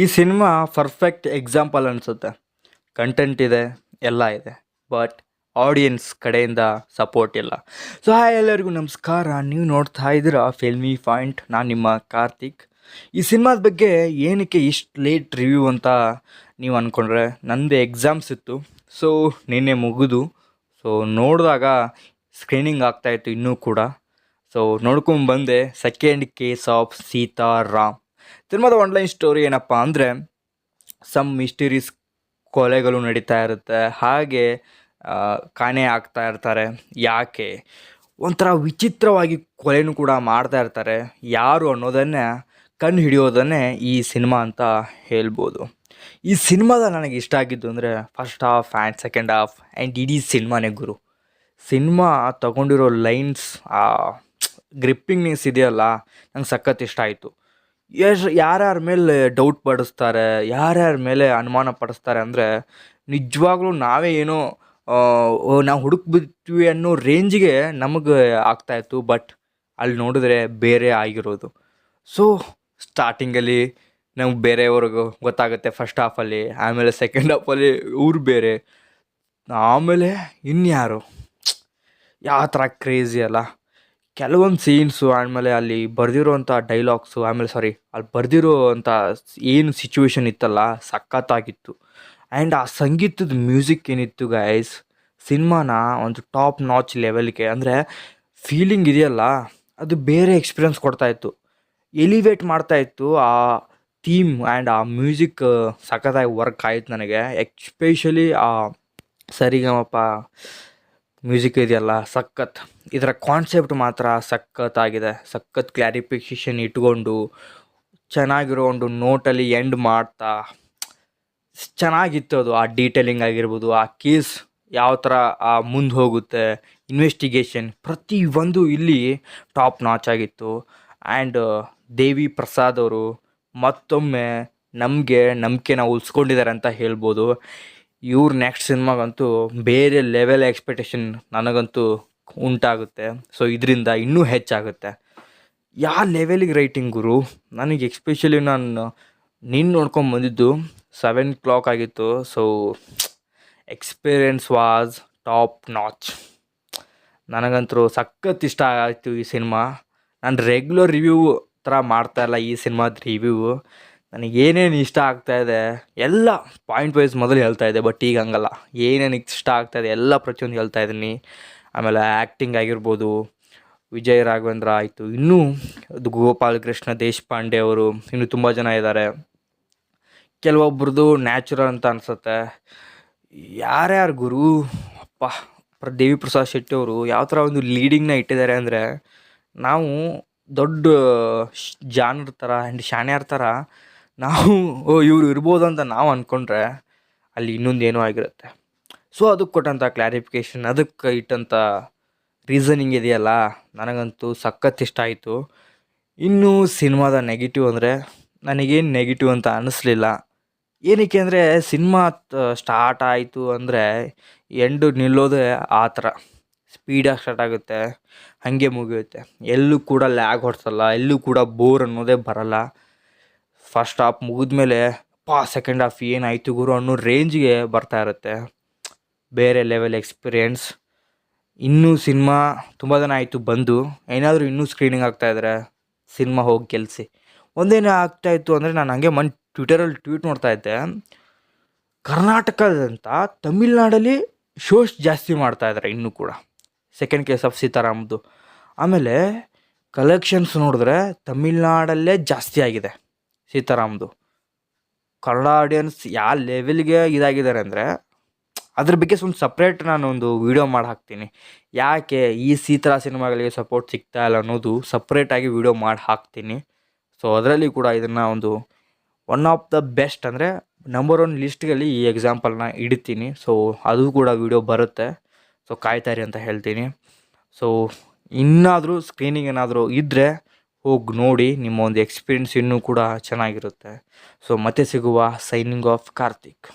ಈ cinema perfect example ಅನಿಸುತ್ತೆ. Content ಇದೆ, ಎಲ್ಲ ಇದೆ, ಬಟ್ ಆಡಿಯನ್ಸ್ ಕಡೆಯಿಂದ ಸಪೋರ್ಟ್ ಇಲ್ಲ. ಸೊ ಹಾಯ್ ಎಲ್ಲರಿಗೂ ನಮಸ್ಕಾರ. ನೀವು ನೋಡ್ತಾ ಇದ್ದೀರಾ ಫಿಲ್ಮಿ ಪಾಯಿಂಟ್. ನಾನು ನಿಮ್ಮ ಕಾರ್ತಿಕ್. ಈ ಸಿನಿಮಾದ ಬಗ್ಗೆ ಏನಕ್ಕೆ ಇಷ್ಟು ಲೇಟ್ ರಿವ್ಯೂ ಅಂತ ನೀವು ಅಂದ್ಕೊಂಡ್ರೆ, ನಂದು ಎಕ್ಸಾಮ್ಸ್ ಇತ್ತು. ಸೊ ನಿನ್ನೆ ಮುಗಿದು ಸೊ ನೋಡಿದಾಗ ಸ್ಕ್ರೀನಿಂಗ್ ಆಗ್ತಾಯಿತ್ತು ಇನ್ನೂ ಕೂಡ. ಸೊ ನೋಡ್ಕೊಂಡು ಬಂದೆ ಸೆಕೆಂಡ್ ಕೇಸ್ ಆಫ್ ಸೀತಾರಾಮ್. ಸಿನಿಮಾದ ಆನ್ಲೈನ್ ಸ್ಟೋರಿ ಏನಪ್ಪ ಅಂದರೆ, ಸಮ್ ಮಿಸ್ಟೀರಿಯಸ್ ಕೊಲೆಗಳು ನಡೀತಾ ಇರುತ್ತೆ, ಹಾಗೆ ಕಾಣೆ ಆಗ್ತಾ ಇರ್ತಾರೆ. ಯಾಕೆ ಒಂಥರ ವಿಚಿತ್ರವಾಗಿ ಕೊಲೆನೂ ಕೂಡ ಮಾಡ್ತಾ ಇರ್ತಾರೆ. ಯಾರು ಅನ್ನೋದನ್ನೇ ಕಂಡು ಹಿಡಿಯೋದನ್ನೇ ಈ ಸಿನಿಮಾ ಅಂತ ಹೇಳ್ಬೋದು. ಈ ಸಿನಿಮಾದ ನನಗೆ ಇಷ್ಟ ಆಗಿದ್ದು ಅಂದರೆ first half and second half and ಇಡೀ ಸಿನಿಮಾನೇ ಗುರು. ಸಿನಿಮಾ ತಗೊಂಡಿರೋ ಲೈನ್ಸ್, ಆ ಗ್ರಿಪ್ಪಿಂಗ್ನೆಸ್ ಇದೆಯಲ್ಲ, ನಂಗೆ ಸಖತ್ ಇಷ್ಟ ಆಯಿತು. ಯಾರ್ಯಾರ ಮೇಲೆ ಡೌಟ್ ಪಡಿಸ್ತಾರೆ, ಯಾರ್ಯಾರ ಮೇಲೆ ಅನುಮಾನ ಪಡಿಸ್ತಾರೆ ಅಂದರೆ, ನಿಜವಾಗ್ಲೂ ನಾವೇ ಏನೋ ನಾವು ಹುಡುಕ್ಬಿಟ್ವಿ ಅನ್ನೋ ರೇಂಜಿಗೆ ನಮಗೆ ಆಗ್ತಾಯಿತ್ತು. ಬಟ್ ಅಲ್ಲಿ ನೋಡಿದ್ರೆ ಬೇರೆ ಆಗಿರೋದು. ಸೊ ಸ್ಟಾರ್ಟಿಂಗಲ್ಲಿ ನಮ್ಗೆ ಬೇರೆಯವ್ರಿಗೆ ಗೊತ್ತಾಗುತ್ತೆ ಫಸ್ಟ್ ಹಾಫಲ್ಲಿ, ಆಮೇಲೆ ಸೆಕೆಂಡ್ ಹಾಫಲ್ಲಿ ಇವ್ರು ಬೇರೆ, ಆಮೇಲೆ ಇನ್ಯಾರು, ಯಾವ ಥರ ಕ್ರೇಜಿ ಅಲ್ಲ. ಕೆಲವೊಂದು ಸೀನ್ಸು, ಆಮೇಲೆ ಅಲ್ಲಿ ಬರೆದಿರೋವಂಥ ಡೈಲಾಗ್ಸು, ಆಮೇಲೆ ಅಲ್ಲಿ ಬರೆದಿರೋವಂಥ ಏನು ಸಿಚುವೇಶನ್ ಇತ್ತಲ್ಲ, ಸಖತ್ತಾಗಿತ್ತು. ಆ್ಯಂಡ್ ಆ ಸಂಗೀತದ ಮ್ಯೂಸಿಕ್ ಏನಿತ್ತು ಗೈಸ್, ಸಿನಿಮಾನ ಒಂದು ಟಾಪ್ ನಾಚ್ ಲೆವೆಲ್ಗೆ, ಅಂದರೆ ಫೀಲಿಂಗ್ ಇದೆಯಲ್ಲ, ಅದು ಬೇರೆ ಎಕ್ಸ್ಪೀರಿಯನ್ಸ್ ಕೊಡ್ತಾಯಿತ್ತು, ಎಲಿವೇಟ್ ಮಾಡ್ತಾಯಿತ್ತು. ಆ ಥೀಮ್ ಆ್ಯಂಡ್ ಆ ಮ್ಯೂಸಿಕ್ ಸಖತ್ತಾಗಿ ವರ್ಕ್ ಆಯಿತು ನನಗೆ. ಎಕ್ಸ್ಪೆಷಲಿ ಆ ಸರಿಗಮಪ ಮ್ಯೂಸಿಕ್ ಇದೆಯಲ್ಲ, ಸಖತ್. ಇದರ ಕಾನ್ಸೆಪ್ಟ್ ಮಾತ್ರ ಸಖತ್ತಾಗಿದೆ. ಸಖತ್ ಕ್ಲಾರಿಫಿಕೇಷನ್ ಇಟ್ಕೊಂಡು ಚೆನ್ನಾಗಿರೋ ಒಂದು ನೋಟಲ್ಲಿ ಎಂಡ್ ಮಾಡ್ತಾ ಚೆನ್ನಾಗಿತ್ತು ಅದು. ಆ ಡೀಟೇಲಿಂಗ್ ಆಗಿರ್ಬೋದು, ಆ ಕೇಸ್ ಯಾವ ಥರ ಮುಂದೆ ಹೋಗುತ್ತೆ, ಇನ್ವೆಸ್ಟಿಗೇಷನ್ ಪ್ರತಿಯೊಂದು ಇಲ್ಲಿ ಟಾಪ್ ನಾಚ್ ಆಗಿತ್ತು. ಆ್ಯಂಡ್ ದೇವಿ ಪ್ರಸಾದ್ ಅವರು ಮತ್ತೊಮ್ಮೆ ನಮಗೆ ನಂಬಿಕೆನ ಉಳಿಸ್ಕೊಂಡಿದ್ದಾರೆ ಅಂತ ಹೇಳ್ಬೋದು. ಇವ್ರ ನೆಕ್ಸ್ಟ್ ಸಿನಿಮಾಗಂತೂ ಬೇರೆ ಲೆವೆಲ್ ಎಕ್ಸ್ಪೆಕ್ಟೇಷನ್ ನನಗಂತೂ ಉಂಟಾಗುತ್ತೆ. ಸೊ ಇದರಿಂದ ಇನ್ನೂ ಹೆಚ್ಚಾಗುತ್ತೆ. ಯಾವ ಲೆವೆಲಿಗೆ ರೈಟಿಂಗ್ ಗುರು, ನನಗೆ ಎಕ್ಸ್ಪೆಷಲಿ ನಾನು ನೋಡ್ಕೊಂಬಂದಿದ್ದು 7 o'clock ಆಗಿತ್ತು. So experience was top notch. ನನಗಂತೂ ಸಖತ್ ಇಷ್ಟ ಆಯಿತು ಈ ಸಿನಿಮಾ. ನಾನು ರೆಗ್ಯುಲರ್ ರಿವ್ಯೂ ಥರ ಮಾಡ್ತಾಯಿಲ್ಲ ಈ ಸಿನಿಮಾದ ರಿವ್ಯೂ. ನನಗೇನೇನು ಇಷ್ಟ ಆಗ್ತಾಯಿದೆ ಎಲ್ಲ ಪಾಯಿಂಟ್ ವೈಸ್ ಮೊದಲು ಹೇಳ್ತಾಯಿದ್ದೆ, ಬಟ್ ಈಗ ಹಂಗಲ್ಲ. ಏನೇನು ಇಷ್ಟ ಆಗ್ತಾಯಿದೆ ಎಲ್ಲ ಪ್ರತಿಯೊಂದು ಹೇಳ್ತಾಯಿದ್ದೀನಿ. ಆಮೇಲೆ ಆ್ಯಕ್ಟಿಂಗ್ ಆಗಿರ್ಬೋದು, ವಿಜಯ್ ರಾಘವೇಂದ್ರ ಆಯಿತು, ಇನ್ನೂ ಅದು ಗೋಪಾಲ್ ಕೃಷ್ಣ ದೇಶಪಾಂಡೆ ಅವರು, ಇನ್ನೂ ತುಂಬ ಜನ ಇದ್ದಾರೆ. ಕೆಲವೊಬ್ರದ್ದು ನ್ಯಾಚುರಲ್ ಅಂತ ಅನಿಸುತ್ತೆ. ಯಾರ್ಯಾರು ಗುರು ಅಪ್ಪ, ದೇವಿ ಪ್ರಸಾದ್ ಶೆಟ್ಟಿ ಅವರು ಯಾವ ಥರ ಒಂದು ಲೀಡಿಂಗ್ನ ಇಟ್ಟಿದ್ದಾರೆ ಅಂದರೆ, ನಾವು ದೊಡ್ಡ ಜಾನರ್ ಥರ ಆ್ಯಂಡ್ ಶಾನ್ಯಾರ ಥರ ನಾವು ಇವರು ಇರ್ಬೋದು ಅಂತ ನಾವು ಅಂದ್ಕೊಂಡ್ರೆ ಅಲ್ಲಿ ಇನ್ನೊಂದು ಏನೋ ಆಗಿರುತ್ತೆ. ಸೊ ಅದಕ್ಕೆ ಕೊಟ್ಟಂಥ ಕ್ಲಾರಿಫಿಕೇಷನ್, ಅದಕ್ಕೆ ಇಟ್ಟಂಥ ರೀಸನಿಂಗ್ ಇದೆಯಲ್ಲ, ನನಗಂತೂ ಸಖತ್ ಇಷ್ಟ ಆಯಿತು. ಇನ್ನು ಸಿನಿಮಾದ ನೆಗೆಟಿವ್ ಅಂದರೆ, ನನಗೇನು ನೆಗೆಟಿವ್ ಅಂತ ಅನ್ನಿಸ್ಲಿಲ್ಲ. ಏನಕ್ಕೆ ಅಂದರೆ, ಸಿನಿಮಾ ಸ್ಟಾರ್ಟ್ ಆಯಿತು ಅಂದರೆ ಎಂಡು ನಿಲ್ಲೋದೇ ಆ ಥರ ಸ್ಪೀಡಾಗಿ ಸ್ಟಾರ್ಟ್ ಆಗುತ್ತೆ, ಹಾಗೆ ಮುಗಿಯುತ್ತೆ. ಎಲ್ಲೂ ಕೂಡ ಲ್ಯಾಗ್ ಹೊಡ್ಸಲ್ಲ, ಎಲ್ಲೂ ಕೂಡ ಬೋರ್ ಅನ್ನೋದೇ ಬರಲ್ಲ. ಫಸ್ಟ್ ಹಾಫ್ ಮುಗಿದ್ಮೇಲೆ ಸೆಕೆಂಡ್ ಹಾಫ್ ಏನಾಯಿತು ಗುರು ಅನ್ನೋ ರೇಂಜ್ಗೆ ಬರ್ತಾ ಇರುತ್ತೆ. ಬೇರೆ ಲೆವೆಲ್ ಎಕ್ಸ್ಪೀರಿಯೆನ್ಸ್. ಇನ್ನೂ ಸಿನಿಮಾ ತುಂಬ ದಿನ ಆಯಿತು ಬಂದು, ಏನಾದರೂ ಇನ್ನೂ ಸ್ಕ್ರೀನಿಂಗ್ ಆಗ್ತಾಯಿದ್ರೆ ಸಿನಿಮಾ ಹೋಗಿ ಗೆಲ್ಲಿಸಿ. ಒಂದೇನು ಆಗ್ತಾಯಿತ್ತು ಅಂದರೆ, ನಾನು ಹಂಗೆ ಟ್ವಿಟರಲ್ಲಿ ಟ್ವೀಟ್ ನೋಡ್ತಾ ಇದ್ದೆ, ಕರ್ನಾಟಕದಂತ ತಮಿಳ್ನಾಡಲ್ಲಿ ಶೋಸ್ ಜಾಸ್ತಿ ಮಾಡ್ತಾಯಿದ್ದಾರೆ ಇನ್ನೂ ಕೂಡ, ಸೆಕೆಂಡ್ ಕೇಸ್ ಆಫ್ ಸೀತಾರಾಮ್ದು. ಆಮೇಲೆ ಕಲೆಕ್ಷನ್ಸ್ ನೋಡಿದ್ರೆ ತಮಿಳ್ನಾಡಲ್ಲೇ ಜಾಸ್ತಿ ಆಗಿದೆ ಸೀತಾರಾಮ್ದು. ಕನ್ನಡ ಆಡಿಯನ್ಸ್ ಯಾವ ಲೆವೆಲ್ಗೆ ಇದಾಗಿದ್ದಾರೆ ಅಂದರೆ, ಅದ್ರ ಬಗ್ಗೆ ಒಂದು ಸಪ್ರೇಟ್ ನಾನೊಂದು ವೀಡಿಯೋ ಮಾಡಿ ಹಾಕ್ತೀನಿ. ಯಾಕೆ ಈ ಸೀತಾರಾ ಸಿನಿಮಾಗಳಿಗೆ ಸಪೋರ್ಟ್ ಸಿಗ್ತಾ ಇಲ್ಲ ಅನ್ನೋದು ಸಪ್ರೇಟಾಗಿ ವೀಡಿಯೋ ಮಾಡಿ ಹಾಕ್ತೀನಿ. ಸೊ ಅದರಲ್ಲಿ ಕೂಡ ಇದನ್ನು ಒಂದು ಒನ್ ಆಫ್ ದ ಬೆಸ್ಟ್ ಅಂದರೆ ನಂಬರ್ 1 ಲಿಸ್ಟ್ಗಳಲ್ಲಿ ಈ ಎಕ್ಸಾಂಪಲ್ನ ಇಡ್ತೀನಿ. ಸೊ ಅದು ಕೂಡ ವೀಡಿಯೋ ಬರುತ್ತೆ. ಸೊ ಕಾಯ್ತಾಯಿರಿ ಅಂತ ಹೇಳ್ತೀನಿ. ಸೊ ಇನ್ನಾದರೂ ಸ್ಕ್ರೀನಿಂಗ್ ಏನಾದರೂ ಇದ್ದರೆ ಹೋಗಿ ನೋಡಿ, ನಿಮ್ಮ ಒಂದು ಎಕ್ಸ್ಪೀರಿಯೆನ್ಸ್ ಇನ್ನೂ ಕೂಡ ಚೆನ್ನಾಗಿರುತ್ತೆ. ಸೊ ಮತ್ತೆ ಸಿಗುವ. Signing off Karthik.